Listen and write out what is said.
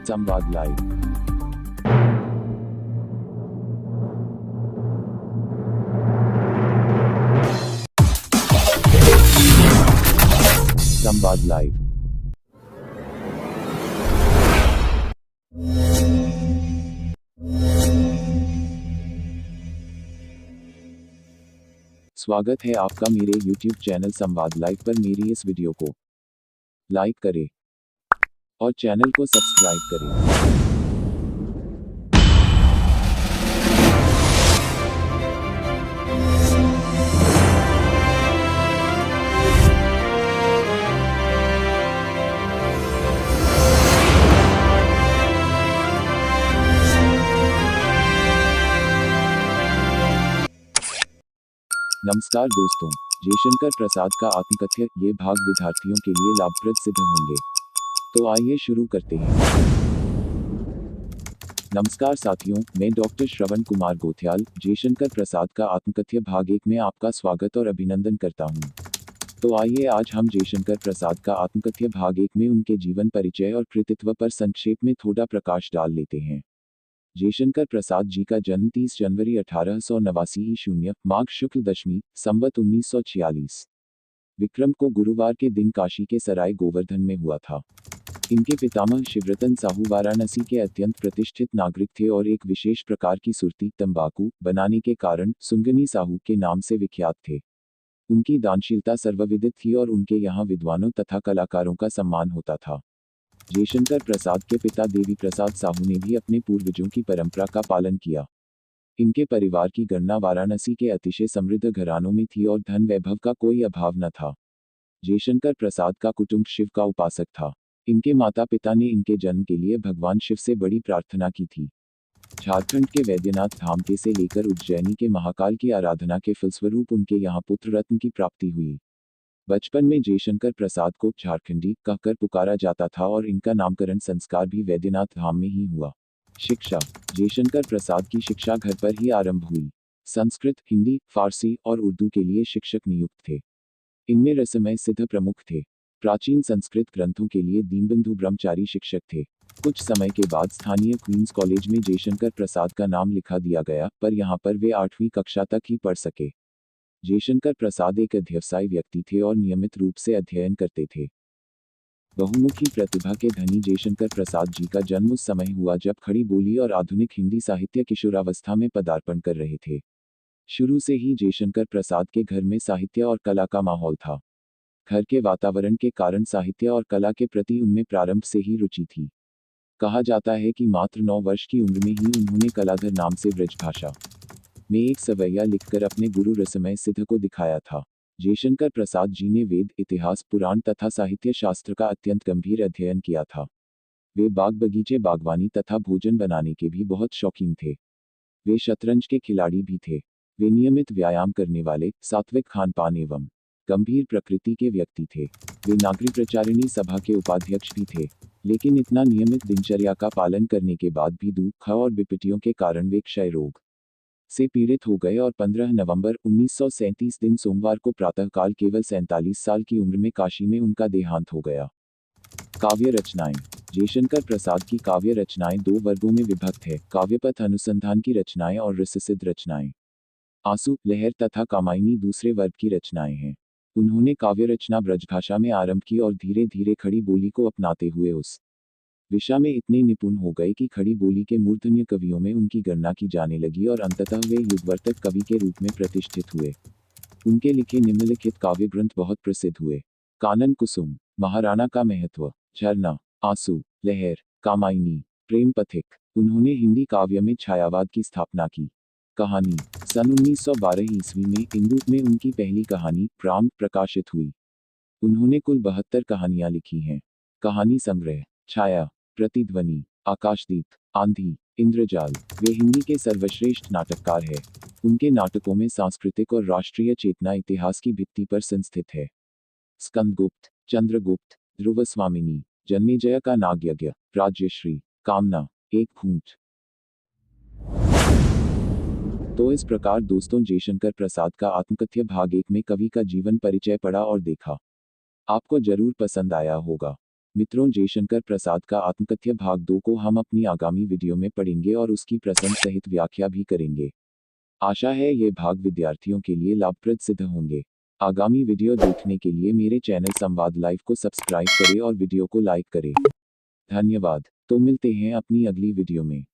संवाद लाइव। संवाद लाइव। स्वागत है आपका मेरे YouTube चैनल संवाद लाइव पर। मेरी इस वीडियो को लाइक करें और चैनल को सब्सक्राइब करें। नमस्कार दोस्तों, जयशंकर प्रसाद का आत्मकथ्य ये भाग विद्यार्थियों के लिए लाभप्रद सिद्ध होंगे। तो आइए शुरू करते हैं। नमस्कार साथियों, मैं डॉक्टर श्रवण कुमार गोथ्याल जयशंकर प्रसाद का आत्मकथ्य भाग 1 में आपका स्वागत और अभिनंदन करता हूं। तो आइए आज हम जयशंकर प्रसाद का आत्मकथ्य भाग 1 में उनके जीवन परिचय और कृतित्व पर संक्षेप में थोड़ा प्रकाश डाल लेते हैं। जयशंकर प्रसाद जी का जन्म 30 जनवरी 1889 ईशून्य माघ शुक्ल दशमी संवत 1946 विक्रम को गुरुवार के दिन काशी के सराय गोवर्धन में हुआ था। इनके पितामह शिवरतन साहू वाराणसी के अत्यंत प्रतिष्ठित नागरिक थे और एक विशेष प्रकार की सुरती तंबाकू बनाने के कारण सुंगनी साहू के नाम से विख्यात थे। उनकी दानशीलता सर्वविदित थी और उनके यहाँ विद्वानों तथा कलाकारों का सम्मान होता था। जयशंकर प्रसाद के पिता देवी प्रसाद साहू ने भी अपने पूर्वजों की परंपरा का पालन किया। इनके परिवार की गणना वाराणसी के अतिशय समृद्ध घरानों में थी और धन वैभव का कोई अभाव न था। जयशंकर प्रसाद का कुटुंब शिव का उपासक था। इनके माता पिता ने इनके जन्म के लिए भगवान शिव से बड़ी प्रार्थना की थी। झारखंड के वैद्यनाथ धाम के से लेकर उज्जैनी के महाकाल की आराधना के फलस्वरूप उनके यहाँ पुत्र रत्न की प्राप्ति हुई। बचपन में जयशंकर प्रसाद को झारखंडी कहकर पुकारा जाता था और इनका नामकरण संस्कार भी वैद्यनाथ धाम में ही हुआ। शिक्षा। जयशंकर प्रसाद की शिक्षा घर पर ही आरंभ हुई। संस्कृत, हिंदी, फारसी और उर्दू के लिए शिक्षक नियुक्त थे। इनमें रसमय सिद्ध प्रमुख थे। प्राचीन संस्कृत ग्रंथों के लिए दीनबंधु ब्रह्मचारी शिक्षक थे। कुछ समय के बाद स्थानीय क्वींस कॉलेज में जयशंकर प्रसाद का नाम लिखा दिया गया, पर यहाँ पर वे 8वीं कक्षा तक ही पढ़ सके। जयशंकर प्रसाद एक अध्यवसायी व्यक्ति थे और नियमित रूप से अध्ययन करते थे। बहुमुखी प्रतिभा के धनी जयशंकर प्रसाद जी का जन्म उस समय हुआ जब खड़ी बोली और आधुनिक हिंदी साहित्य किशोरावस्था में पदार्पण कर रहे थे। शुरू से ही जयशंकर प्रसाद के घर में साहित्य और कला का माहौल था। घर के वातावरण के कारण साहित्य और कला के प्रति उनमें प्रारंभ से ही रुचि थी। कहा जाता है कि मात्र 9 वर्ष की उम्र में ही उन्होंने कलाधर नाम से ब्रजभाषा में एक सवैया लिखकर अपने गुरु रसमय सिद्ध को दिखाया था। जयशंकर प्रसाद जी ने वेद, इतिहास, पुराण तथा साहित्य शास्त्र का अत्यंत गंभीर अध्ययन किया था। वे बाग बगीचे, बागवानी तथा भोजन बनाने के भी बहुत शौकीन थे। वे शतरंज के खिलाड़ी भी थे। वे नियमित व्यायाम करने वाले, सात्विक खान पान एवं गंभीर प्रकृति के व्यक्ति थे। वे नागरिक प्रचारिणी सभा के उपाध्यक्ष भी थे। लेकिन इतना नियमित दिनचर्या का पालन करने के बाद भी दुख और विपत्तियों के कारण वे क्षय रोग से पीड़ित हो गए और 15 नवंबर 1937 दिन सोमवार को प्रातःकाल केवल 47 साल की उम्र में काशी में उनका देहांत हो गया। काव्य रचनाएं। जयशंकर प्रसाद की काव्य रचनाएं 2 वर्गों में विभक्त है: काव्यपथ अनुसंधान की रचनाएं और रससिद्ध रचनाएं। आंसू, लहर तथा कामायनी दूसरे वर्ग की रचनाएं हैं। उन्होंने काव्य रचना ब्रजभाषा में आरंभ की और धीरे धीरे खड़ी बोली को अपनाते हुए उस विषय में इतने निपुण हो गए कि खड़ी बोली के मूर्धन्य कवियों में उनकी गणना की जाने लगी और अंततः वे युगवर्तक कवि के रूप में प्रतिष्ठित हुए। उनके लिखे निम्नलिखित काव्य ग्रंथ बहुत प्रसिद्ध हुए: कानन कुसुम, महाराणा का महत्व, झरना, आंसू, लहर, कामायनी, प्रेम पथिक। उन्होंने हिंदी काव्य में छायावाद की स्थापना की। कहानी। सन 1912 ईस्वी में इंदु में उनकी पहली कहानी प्राम प्रकाशित हुई। उन्होंने कुल 72 कहानियां लिखी हैं। कहानी संग्रह: छाया, प्रतिध्वनि, आकाशदीप, आंधी, इंद्रजाल। वे हिंदी के सर्वश्रेष्ठ नाटककार हैं। उनके नाटकों में सांस्कृतिक और राष्ट्रीय चेतना इतिहास की भित्ति पर संस्थित है। स्कंदगुप्त, चंद्रगुप्त, ध्रुवस्वामिनी, जन्मेजय का नागयज्ञ, राज्यश्री, कामना, एक घूंट। तो इस प्रकार दोस्तों जयशंकर प्रसाद का आत्मकथ्य भाग 1 में कवि का जीवन परिचय पढ़ा और देखा। आपको जरूर पसंद आया होगा। मित्रों, जयशंकर प्रसाद का आत्मकथ्य भाग 2 को हम अपनी आगामी वीडियो में पढ़ेंगे और उसकी प्रसंग सहित व्याख्या भी करेंगे। आशा है ये भाग विद्यार्थियों के लिए लाभप्रद सिद्ध होंगे। आगामी वीडियो देखने के लिए मेरे चैनल संवाद लाइव को सब्सक्राइब करें और वीडियो को लाइक करें। धन्यवाद। तो मिलते हैं अपनी अगली वीडियो में।